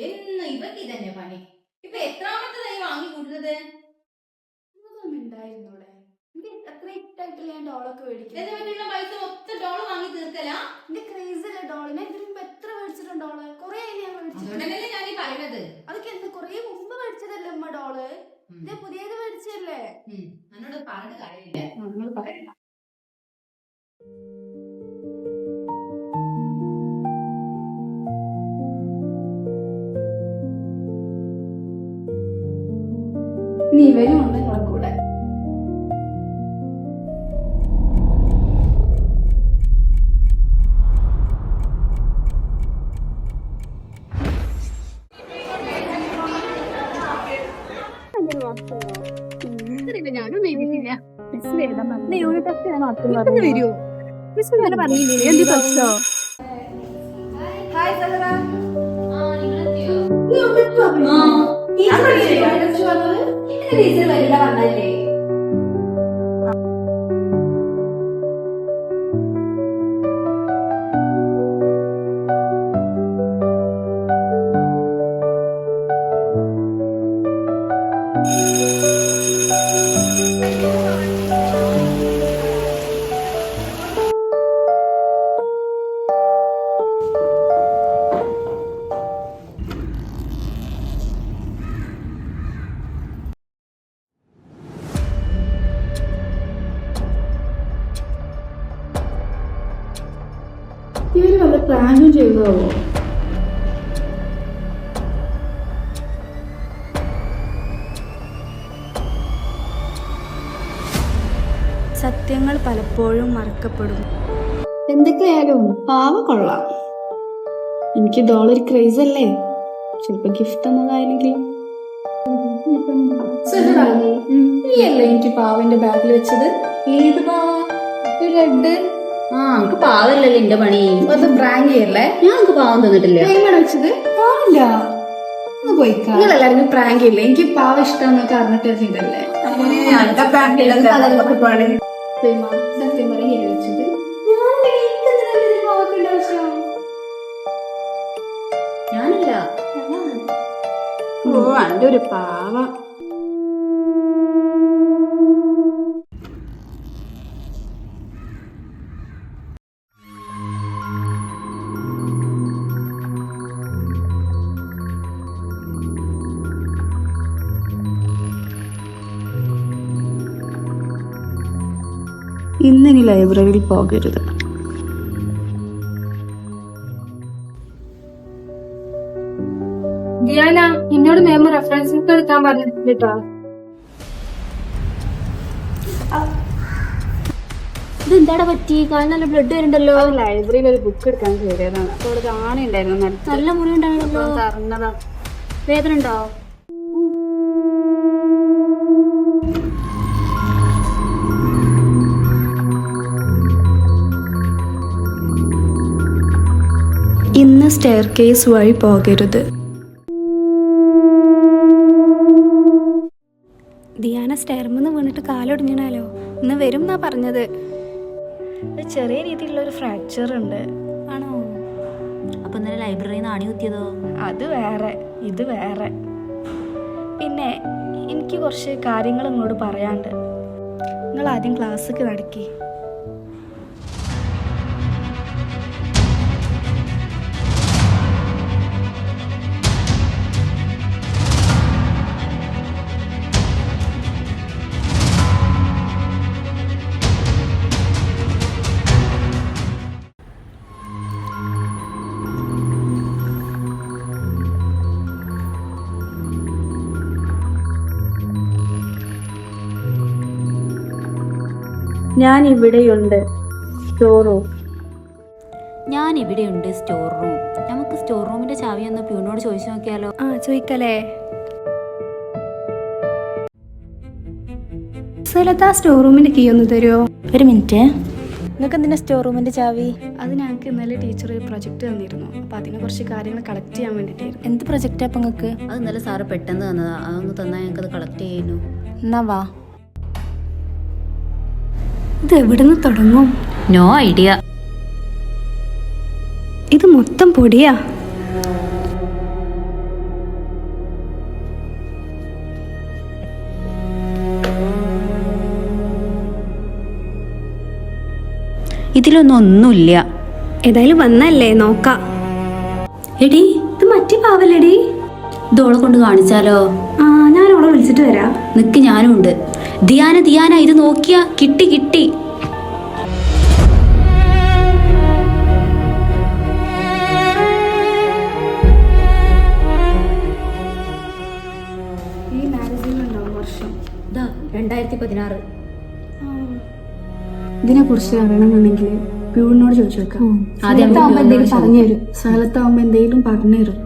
എന്ന് ഇവക്ക് ഇതന്നെ പണി. ഇപ്പൊ എത്രാമത്തെ വാങ്ങി കൂടുന്നത്? ഉണ്ടായിരുന്നോടെ അത്ര ഇട്ടായിട്ടില്ല ഞാൻ ഡോളൊക്കെ പൈസ മൊത്തം ഡോള് വാങ്ങി തീർക്കല. എന്റെ ക്രേസ് അല്ലേ ഡോള്. ഞാൻ ഇതിന് മുമ്പ് എത്ര മേടിച്ചിട്ടുണ്ട് ഡോള്? കൊറേ ഞാൻ അതുകൊണ്ടല്ലേ ഞാൻ ഈ പറയുന്നത്. അതൊക്കെ എന്ത് കൊറേ മുമ്പ് മേടിച്ചതല്ലേ അമ്മ ഡോള്? ഇത് പുതിയത് മേടിച്ചല്ലേ? എന്നോട് പറഞ്ഞ കാര്യമില്ല. നിങ്ങൾ പറയണ്ട. നീ ഇവരും ഉണ്ട് നിങ്ങളെ കൂടെ. ഞാനും എഴുതിയിട്ടില്ല. യൂണിറ്റ് ടെസ്റ്റ് വരുമോ? മിസ് ഇങ്ങനെ പറഞ്ഞില്ലേ എന്ത് പഠിച്ചോ? ഹായ് സഹറ. വന്നല്ലേ? ഇവര് വല്ല പ്ലാനും ചെയ്തോ? സത്യങ്ങൾ പലപ്പോഴും മറക്കപ്പെടും. എന്തൊക്കെയായാലും പാവം കൊള്ളാം. എനിക്ക് ഡോളർ ക്രേസ് അല്ലേ? ചിലപ്പോ ഗിഫ്റ്റ് തന്നതായെങ്കിലും. നീയല്ലേ എനിക്ക് പാവന്റെ ബാഗിൽ വെച്ചത്? ഏത് റെഡ്. എനിക്ക് പാവല്ലല്ലോ എന്റെ പണി. അത് പ്രാങ്ക് ചെയ്യല്ലേ? ഞാൻ എനിക്ക് പാവം തന്നിട്ടില്ല. എങ്ങനെ വെച്ചത്? പാവില്ല. ഒന്ന് പോയിക്കാ. നിങ്ങളെല്ലാരും പ്രാങ്ക് ചെയ്യില്ലേ? എനിക്ക് പാവ ഇഷ്ടമെന്നൊക്കെ അറിഞ്ഞിട്ട് ചെയ്തല്ലേ? സത്യം പറയേ വെച്ചത്. ഞാനില്ല. ഓ അന്റെ ഒരു പാവ. ഇന്നിനി ലൈബ്രറിയിൽ പോകരുത്. ഡിയാന, എന്നോട് മാം റെഫറൻസ് ബുക്ക് എടുക്കാൻ പറഞ്ഞിട്ടോ. ഇതെന്താടാ പറ്റി? കാലിൽ നല്ല ബ്ലഡ് വരുന്നുണ്ടല്ലോ. ലൈബ്രറിയിൽ ഒരു ബുക്ക് എടുക്കാൻ കയറിയതാണ്. അപ്പോൾ അവിടെ കാണുണ്ടായിരുന്നു. നല്ല മുറി ഉണ്ടാണല്ലോ. അറിഞ്ഞതാ. വേദന ഉണ്ടോ? ഇന്ന് സ്റ്റെയർ കേസ് വഴി പോകരുത്. ദിയാന സ്റ്റെയർമെന്ന് വീണിട്ട് കാലൊടിഞ്ഞാലോ. ഇന്ന് വരും എന്നാ പറഞ്ഞത്. ചെറിയ രീതിയിലുള്ള ഒരു ഫ്രാക്ചർ ഉണ്ട്. ആണോ? അപ്പൊ ഇന്നലെ ലൈബ്രറിയിൽ നിന്ന് അണി കുത്തിയതോ? അത് വേറെ, ഇത് വേറെ. പിന്നെ എനിക്ക് കുറച്ച് കാര്യങ്ങൾ നിങ്ങളോട് പറയാണ്ട്. നിങ്ങൾ ആദ്യം ക്ലാസ്സിക്ക് നടക്കി. ഞാൻ ഇവിടെയുണ്ട്. Store room. ഞാൻ ഇവിടെയുണ്ട്. Store room. നമുക്ക് സ്റ്റോർ റൂമിന്റെ ചാവി ഒന്ന് പ്യൂണോട് ചോദിച്ചു നോക്കിയാലോ? ചോദിക്കലേ. സലത്താ സ്റ്റോർ റൂമിന്റെ കീ ഒന്ന് തരുമോ? ഒരു മിനിറ്റ്. നിങ്ങൾക്ക് എന്തിനാ സ്റ്റോർ റൂമിന്റെ ചാവി? അത് ഞങ്ങൾക്ക് ഇന്നലെ ടീച്ചർ ഒരു പ്രൊജക്ട് തന്നിരുന്നു. അപ്പൊ അതിനെ കുറച്ച് കാര്യങ്ങൾ കളക്ട് ചെയ്യാൻ വേണ്ടിട്ടായിരുന്നു. എന്ത് പ്രൊജക്റ്റാ അപ്പൊ നിങ്ങൾക്ക്? അത് ഇന്നലെ സാറ് പെട്ടെന്ന് തന്നതാ. അതൊന്ന് തന്നാൽ ഞങ്ങൾക്ക് അത് കളക്ട് ചെയ്യുന്നു. എന്നാ വാ. ഇത് എവിടുന്ന് തുടങ്ങും? No idea. ഇത് മൊത്തം പൊടിയാ. ഇതിലൊന്നും ഒന്നുമില്ല. ഏതായാലും വന്നല്ലേ നോക്കാം. എടി ഇത് മറ്റേ പാവല്ലേടി? ഇതോളെ കൊണ്ട് കാണിച്ചാലോ? ആ, ഞാൻ അവളെ വിളിച്ചിട്ട് വരാം. നിക്ക്, ഞാനും ഉണ്ട്. ദിയാന ഇത് നോക്കിയാ, കിട്ടി. ഈ മാഗസീനുണ്ടാവും വർഷം 2016. ഇതിനെ കുറിച്ച് അറിയണമെന്നുണ്ടെങ്കിൽ പ്യൂണിനോട് ചോദിച്ചു വെക്കാം. ആദ്യം സ്ഥലത്താവുമ്പോ എന്തെങ്കിലും പറഞ്ഞുതരും. സ്ഥലത്താവുമ്പോ എന്തെങ്കിലും പറഞ്ഞുതരും.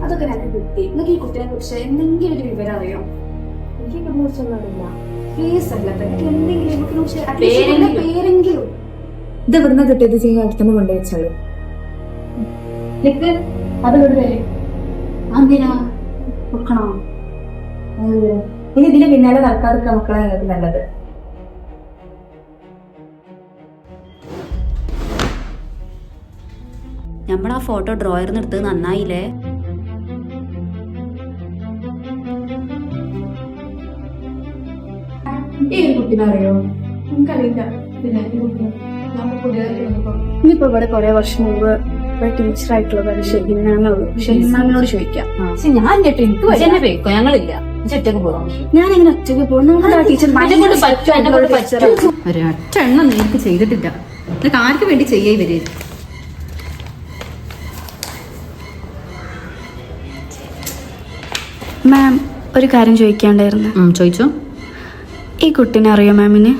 അതൊക്കെ ഞാൻ കിട്ടി. നിങ്ങൾക്ക് ഈ കുട്ടിയെ കുറിച്ച് എന്തെങ്കിലും ഒരു വിവരം അറിയോ? എനിക്ക് ഇതിനെ കുറിച്ചൊന്നും അറിയില്ല. പ്ലീസ് അല്ലാത്ത എനിക്ക് എന്തെങ്കിലും പേരെങ്കിലും. ഇത് ഇവിടുന്ന് കിട്ടിയത് ചെയ്യാൻ അടുത്തുനിന്ന് കൊണ്ടുവച്ചാളൂ. അതോട് പേര് എന്തിനാ കൊടുക്കണോ? ഇനി ഇതിന്റെ പിന്നാലെ നടക്കാതിരിക്കുക മക്കളെ നിങ്ങൾക്ക് നല്ലത്. നമ്മളാ ഫോട്ടോ ഡ്രോയറിന് എടുത്തത് നന്നായില്ലേ? ഈ ഒരു കുട്ടീനെ അറിയോ? എനിക്കറിയില്ല. പിന്നെ ഈ കുട്ടീനെ നമ്മൾ പുതിയതായിട്ട് ഇനിയിപ്പോ ഇവിടെ കുറെ വർഷം മുമ്പ് ടീച്ചറായിട്ടുള്ളത് ഷെഹിമാനുള്ളൂ. ഷെഹിമാനോട് ചോദിക്കാം. പക്ഷെ ഞാൻ കേട്ടോ എനിക്ക് ഞങ്ങളില്ല, ഒറ്റക്ക് പോകാം. ഞാൻ എങ്ങനെ ഒറ്റയ്ക്ക് പോകുന്നു? ടീച്ചർ ഒരൊറ്റ എണ്ണം നേർക്ക് ചെയ്തിട്ടില്ല. ഇതൊക്കെ ആർക്ക് വേണ്ടി ചെയ്യാ ഇവര്? മാം, ഒരു കാര്യം ചോദിക്കാണ്ടായിരുന്നു. ചോദിച്ചോ. ഈ കുട്ടീനെ അറിയോ മാമിന്?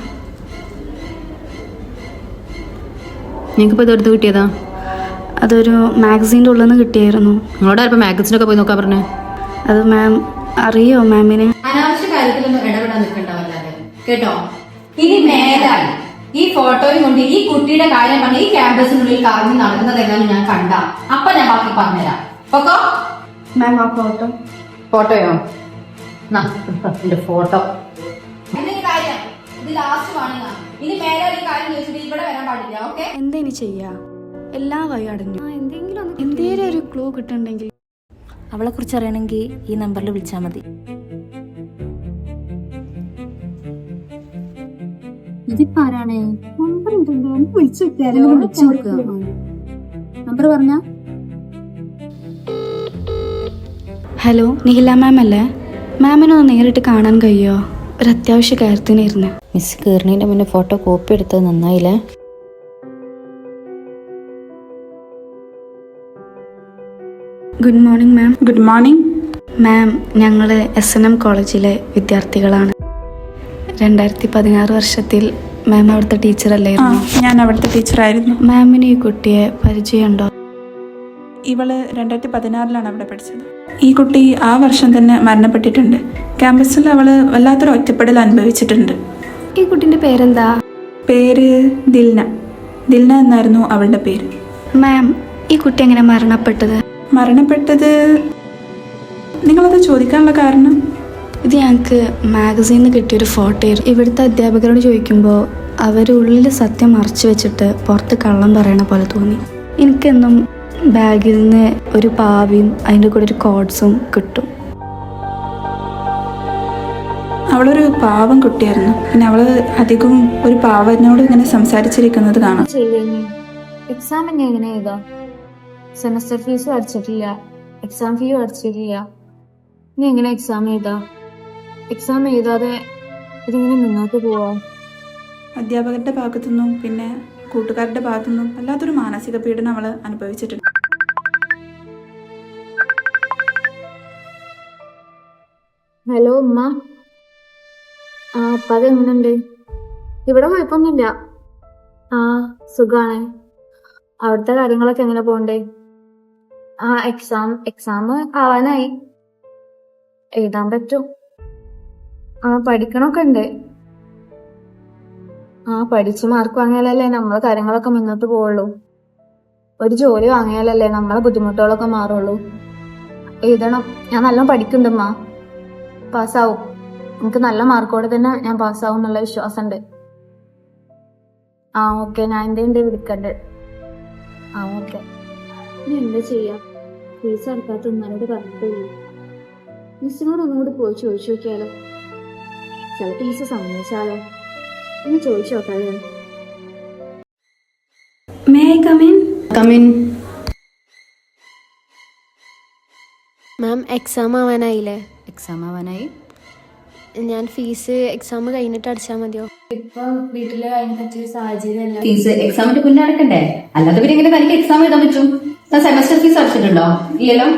നിങ്ങൾക്കിപ്പോ ഇതെടുത്ത് കിട്ടിയതാ? അതൊരു മാഗസീൻ്റെ ഉള്ളിൽ നിന്ന് കിട്ടിയായിരുന്നു. നിങ്ങളോട് ഇപ്പൊ മാഗസിനൊക്കെ പോയി നോക്കാൻ പറഞ്ഞേ? അത് മാം അറിയോ മാമിന്? അനാവശ്യ കാര്യത്തിലൊന്നും ഇടപെടാൻ നിൽക്കണ്ടാവല്ലാതെ കേട്ടോ. ഇനി മേലായി ഈ ഫോട്ടോയും കൊണ്ട് ഈ കുട്ടിയുടെ കാര്യം പറഞ്ഞ് ഈ ക്യാമ്പസിനുള്ളിൽ കറങ്ങി നടക്കുന്നതെല്ലാം ഞാൻ കണ്ട അപ്പൊ ഞാൻ ബാക്കി പറഞ്ഞുതരാം. ഓക്കോ മാം, ആ ഫോട്ടോയോ? എന്റെ ഫോട്ടോ കാര്യം ഇത് ലാസ്റ്റ് വാണിങ്ങ. ഇനി മേലെ ഈ കാര്യം ചോദിച്ചിട്ട് ഇവിടെ വരാൻ പാടില്ല. ഓക്കെ? എന്താ ഇനി ചെയ്യാ? എല്ലാ വഴി അടഞ്ഞു. എന്തെങ്കിലും ഒരു ക്ലൂ കിട്ടുന്നുണ്ടെങ്കിൽ. അവളെ കുറിച്ച് അറിയണമെങ്കിൽ ഈ നമ്പറിൽ വിളിച്ചാൽ മതി. ഇതിപ്പോ ആരാണ്? നമ്പർ പറഞ്ഞ. ഹലോ, നിഹില മാം അല്ലേ? മാമിനൊന്ന് നേരിട്ട് കാണാൻ കഴിയോ? ഒരു അത്യാവശ്യ കാര്യത്തിനായിരുന്നു. മിസ് കയറുന്നതിന്റെ മുന്നേ ഫോട്ടോ കോപ്പി എടുത്തത് നന്നായില്ലേ? Good morning ma'am. Good morning ma'am, ഞങ്ങൾ SNM കോളേജിലെ വിദ്യാർത്ഥികളാണ്. 2016 വർഷത്തിൽ മാം അവിടുത്തെ ടീച്ചറല്ലായിരുന്നു? ഞാൻ അവിടുത്തെ ടീച്ചറായിരുന്നു. മാമിന് ഈ കുട്ടിയെ പരിചയമുണ്ടോ? ഇവള് 2016 അവിടെ പഠിച്ചത്. ഈ കുട്ടി ആ വർഷം തന്നെ മരണപ്പെട്ടിട്ടുണ്ട്. ക്യാമ്പസിൽ അവള് വല്ലാത്തൊരു ഒറ്റപ്പെടൽ അനുഭവിച്ചിട്ടുണ്ട്. ഈ കുട്ടിന്റെ പേരെന്താ? പേര് ദിൽന എന്നായിരുന്നു അവളുടെ പേര്. മാം, ഈ കുട്ടി എങ്ങനെ മരണപ്പെട്ടത്? മരണപ്പെട്ടത് നിങ്ങളത് ചോദിക്കാനുള്ള കാരണം? ഇത് ഞങ്ങൾക്ക് മാഗസീനിൽ കിട്ടിയൊരു ഫോട്ടോയായിരുന്നു. ഇവിടുത്തെ അധ്യാപകരോട് ചോദിക്കുമ്പോൾ അവർ ഉള്ളിൽ സത്യം മറച്ചു വെച്ചിട്ട് പുറത്ത് കള്ളം പറയണ പോലെ തോന്നി. എനിക്കെന്നും ബാഗിൽ നിന്ന് ഒരു പാവയും അതിൻ്റെ കൂടെ ഒരു കോഡ്സും കിട്ടും. അവളൊരു പാവം കുട്ടിയായിരുന്നു. പിന്നെ അവള് അധികവും ഒരു പാവനോട് ഇങ്ങനെ സംസാരിച്ചിരിക്കുന്നത് കാണാം. എക്സാം എങ്ങനെ എഴുതാ? സെമസ്റ്റർ ഫീസും അടച്ചിട്ടില്ല, എക്സാം ഫീയും അടച്ചിട്ടില്ല. നീ എങ്ങനെ എക്സാം എഴുതാ? എക്സാം എഴുതാതെ ഇതിങ്ങനെ മുന്നോട്ട് പോവാ? അധ്യാപകരുടെ ഭാഗത്തുനിന്നും പിന്നെ കൂട്ടുകാരുടെ ഭാഗത്തുനിന്നും വല്ലാത്തൊരു മാനസിക പീഡനം അവള് അനുഭവിച്ചിട്ടുണ്ട്. ഹലോ ഉമ്മ. ആ, അപ്പ അതെങ്ങനുണ്ട്? ഇവിടെ കുഴപ്പമൊന്നുമില്ല. ആ, സുഖാണ്. അവിടുത്തെ കാര്യങ്ങളൊക്കെ എങ്ങനെ പോണ്ടേ? ആ, എക്സാം ആവാനായി. എഴുതാൻ പറ്റും. ആ, പഠിക്കണൊക്കെ ഉണ്ട്. ആ, പഠിച്ച് മാർക്ക് വാങ്ങിയാലല്ലേ നമ്മളെ കാര്യങ്ങളൊക്കെ മുന്നോട്ട് പോവുള്ളൂ. ഒരു ജോലി വാങ്ങിയാലല്ലേ നമ്മളെ ബുദ്ധിമുട്ടുകളൊക്കെ മാറുള്ളൂ. എഴുതണം. ഞാൻ നല്ല പഠിക്കുന്നുണ്ടമ്മ. പാസ്സാവും. എനിക്ക് നല്ല മാർക്കോടെ തന്നെ ഞാൻ പാസ്സാവും എന്നുള്ള വിശ്വാസമുണ്ട്. ആ, ഓക്കെ. ഞാൻ എന്റെ വിളിക്കണ്ട്. ആ, ഓക്കെ. ഇനി എന്താ ചെയ്യാം? ഫീസ് അടക്കാത്ത ഒന്നാലോട് പറഞ്ഞിട്ടില്ല. മിസ്സിനോട് ഒന്നുകൂടി പോയി ചോദിച്ചു നോക്കിയാലോ? ചില ടീച്ചർ സമ്മതിച്ചാലോ? ഒന്ന് ചോദിച്ചു നോക്കാതെ. May I come in? Ma'am, exam ആവാനായില്ലേ? എക്സാം ആവാനായി. ഞാൻ ഫീസ് എക്സാം കഴിഞ്ഞിട്ട് അടിച്ചാൽ മതിയോ? ഇപ്പൊ വീട്ടില് അതിനെ പറ്റിയൊരു സാഹചര്യമല്ല. ഫീസ് എക്സാമിന്റെ മുന്നേ അടക്കണ്ടേ? അല്ലാതെ പിന്നെ എങ്ങനെ തനിക്ക് എക്സാം എഴുതാൻ പറ്റും? സെമസ്റ്റർ ഫീസ് അടച്ചിട്ടുണ്ടോ? ഇല്ലല്ലോ.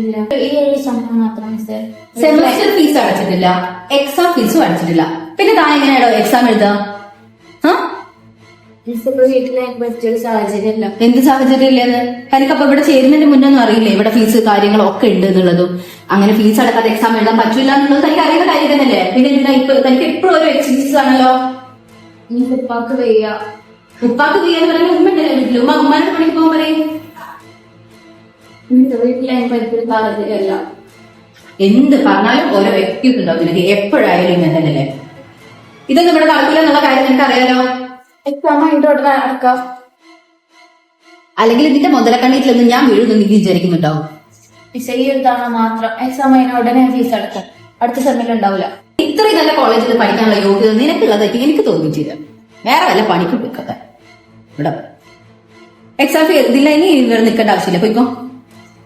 ഇല്ല, ഈ ഒരു സംഭവം മാത്രം മിസ്സേ. സെമസ്റ്റർ ഫീസ് അടച്ചിട്ടില്ല, എക്സാം ഫീസും അടച്ചിട്ടില്ല. പിന്നെ താൻ എങ്ങനെയാണോ എക്സാം എഴുതാ? മിസ്സിപ്പോ വീട്ടില് അതിനെ പറ്റിയൊരു സാഹചര്യമല്ല. എന്ത് സാഹചര്യം ഇല്ലെന്ന്? എനിക്കപ്പൊ ഇവിടെ ചേരുന്നതിന് മുന്നേ ഒന്നും അറിയില്ലേ ഇവിടെ ഫീസ് കാര്യങ്ങളൊക്കെ ഉണ്ട് എന്നുള്ളതും? അങ്ങനെ ഫീസ് അടക്കാതെ എക്സാം എഴുതാൻ പറ്റില്ല എന്നുള്ളത് തനിക്ക് അറിയുന്ന കാര്യം തന്നെയല്ലേ? പിന്നെ എന്തിനാ ഇപ്പൊ തനിക്ക് എപ്പോഴും ഒരു എക്സ്ക്യൂസസ് ആണല്ലോ. ഇനി ഉപ്പാക്ക് വയ്യ. ഉപ്പാക്ക് ചെയ്യാന്ന് പറഞ്ഞാൽ ഉമ്മ ഉണ്ടല്ലോ വീട്ടില്. ഉമ്മാനോട് പണിക്ക് പോകാൻ പറയും. മിസ്സേ വീട്ടില് അതിനെ പറ്റിയൊരു സാഹചര്യമല്ല. എന്ത് പറഞ്ഞാലും ഓരോ വ്യക്തിയൊക്കെ ഉണ്ടാവും നിനക്ക്. എപ്പോഴായാലും ഇങ്ങനെ തന്നെയല്ലേ? ഇതൊന്നും ഇവിടെ നടക്കില്ല എന്നുള്ള കാര്യം നിനക്ക് അറിയാലോ. എക്സാം അതിന്റെ ഉടനെ അടക്കാം. അല്ലെങ്കിൽ ഇതിന്റെ മുതലക്കണ്ണീറ്റിലൊന്നും ഞാൻ വീഴുന്നു നീ വിചാരിക്കുന്നുണ്ടോ? മിസ്സേ ഈ ഒരു തവണ മാത്രം എക്സാം അതിന് ഉടനെ ഫീസ് അടക്കാം. അടുത്ത സെമ്മിൽ ഉണ്ടാവില്ല. ഇത്രയും നല്ല കോളേജിൽ പഠിക്കാനുള്ള യോഗ്യത നിനക്കുള്ളതായിട്ട് എനിക്ക് തോന്നിയിട്ടില്ല. വേറെ വല്ല പണിക്ക് പോയിക്കോട്ടെ. ഇവിടെ എക്സാം ഇതില്ല, ഇനി ഇവിടെ നിൽക്കേണ്ട ആവശ്യമില്ല. പോയിക്കോ.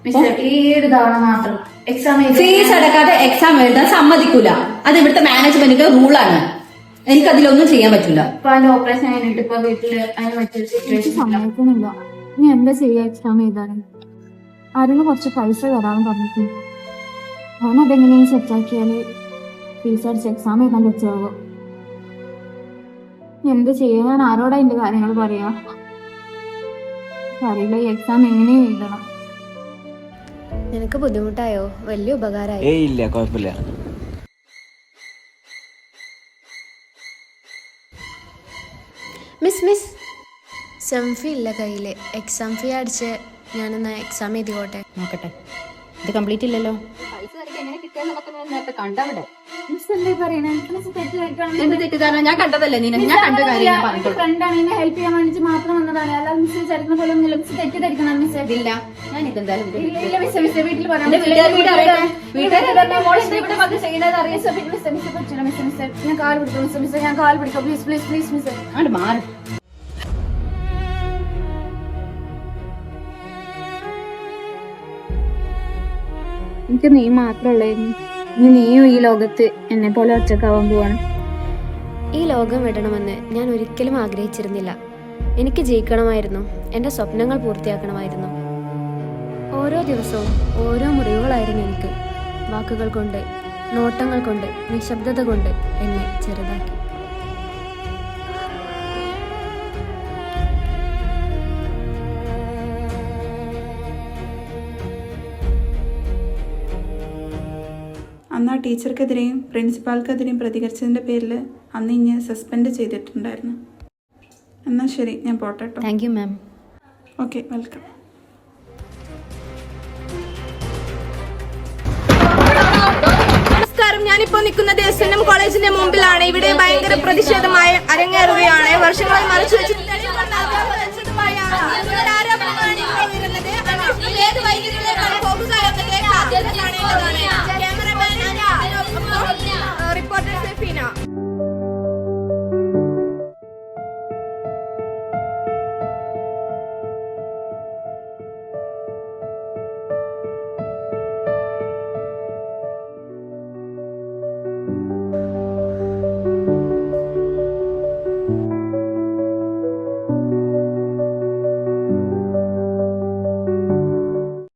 മിസ്സേ ഈ ഒരു തവണ മാത്രം എക്സാം ഫീസ് അടക്കാതെ എക്സാം എഴുതാൻ സമ്മതിക്കൂല. അത് ഇവിടുത്തെ മാനേജ്മെന്റിന്റെ റൂളാണ്. എനിക്കതിലൊന്നും ചെയ്യാൻ പറ്റൂല. ഉപ്പാന്റെ ഓപ്പറേഷൻ കഴിഞ്ഞിട്ട് ഇപ്പൊ വീട്ടില് അതിന് പറ്റിയൊരു സിറ്റുവേഷൻ സമ്മതിക്കുന്നില്ല. ഇനി എന്താ ചെയ്യാ എക്സാം എഴുതാനും? ആരെങ്കിലും കുറച്ച് പൈസ തരാമെന്ന് പറഞ്ഞിട്ട് അവനതെങ്ങനെയും സെറ്റാക്കിയാല് ഫീസ് അടിച്ച് എക്സാം എഴുതാൻ പറ്റുമോ? എന്ത് ചെയ്യാ? ഞാൻ ആരോടാ എന്റെ കാര്യങ്ങൾ പറയാ? അറിയില്ല, ഈ എക്സാം എങ്ങനെയും എഴുതണം. നിനക്ക് ബുദ്ധിമുട്ടായോ? വലിയ ഉപകാരമായി. ഏയ് ഇല്ല, കുഴപ്പമില്ല. മിസ് സെം ഫീ ഇല്ല കയ്യില്. എക്സാം ഫീ അടിച്ച് ഞാനൊന്ന് എക്സാം എഴുതിക്കോട്ടെ. നോക്കട്ടെ. ഇത് കംപ്ലീറ്റ് ഇല്ലല്ലോ. കണ്ടവിടെ മിസ് എന്താ പറയണേ? മിസ് തെറ്റിദ്ധരിക്കണം. എന്ത് തെറ്റിദ്ധാരണ? ഞാൻ കണ്ടതല്ലേ നീ? ഞാൻ കണ്ട കാര്യം ഞാൻ പറഞ്ഞിട്ടുള്ളൂ. ഫ്രണ്ടാണ് എന്നെ ഹെൽപ്പ് ചെയ്യാൻ വേണ്ടി മാത്രം വന്നതാണ്. അല്ലാതെ മിസ് വിചാരിക്കുന്ന പോലെ ഒന്നുമില്ല. മിസ് തെറ്റിദ്ധരിക്കണം. മിസ് ഇല്ല, ഞാൻ ഇതെന്തായാലും ഇല്ല മിസ്. മിസ് വീട്ടിൽ പറയാം. ഞാൻ കാൽ പിടിക്കും മിസ്. മിസ് ഞാൻ കാൽ പിടിക്കാം. Please please please miss. അങ്ങോട്ട് മാറി. എനിക്ക് നീ മാത്രമുള്ളായിരുന്നു. ഇനി നീയും ഈ ലോകത്ത് എന്നെ പോലെ ഒറ്റക്കാവാൻ പോവാണ്. ഈ ലോകം വിടണമെന്ന് ഞാൻ ഒരിക്കലും ആഗ്രഹിച്ചിരുന്നില്ല. എനിക്ക് ജയിക്കണമായിരുന്നു. എൻ്റെ സ്വപ്നങ്ങൾ പൂർത്തിയാക്കണമായിരുന്നു. ഓരോ ദിവസവും ഓരോ മുറിവുകളായിരുന്നു എനിക്ക്. വാക്കുകൾ കൊണ്ട്, നോട്ടങ്ങൾ കൊണ്ട്, നിശബ്ദത കൊണ്ട് എന്നെ ചെറുതാക്കി. അന്ന് ആ ടീച്ചർക്കെതിരെയും പ്രിൻസിപ്പാൾക്കെതിരെയും പ്രതികരിച്ചതിൻ്റെ പേരിൽ അന്ന് ഇനി സസ്പെൻഡ് ചെയ്തിട്ടുണ്ടായിരുന്നു. എന്നാൽ ശരി, ഞാൻ പോട്ടെ കേട്ടോ. Thank you ma'am. Okay, welcome. നമസ്കാരം. ഞാനിപ്പോ നിൽക്കുന്നത് SNM കോളേജിന്റെ മുമ്പിലാണ്. ഇവിടെ ഭയങ്കര പ്രതിഷേധമായി അരങ്ങേറുകയാണ്. വർഷങ്ങളായി മറച്ചു വെച്ചിട്ട്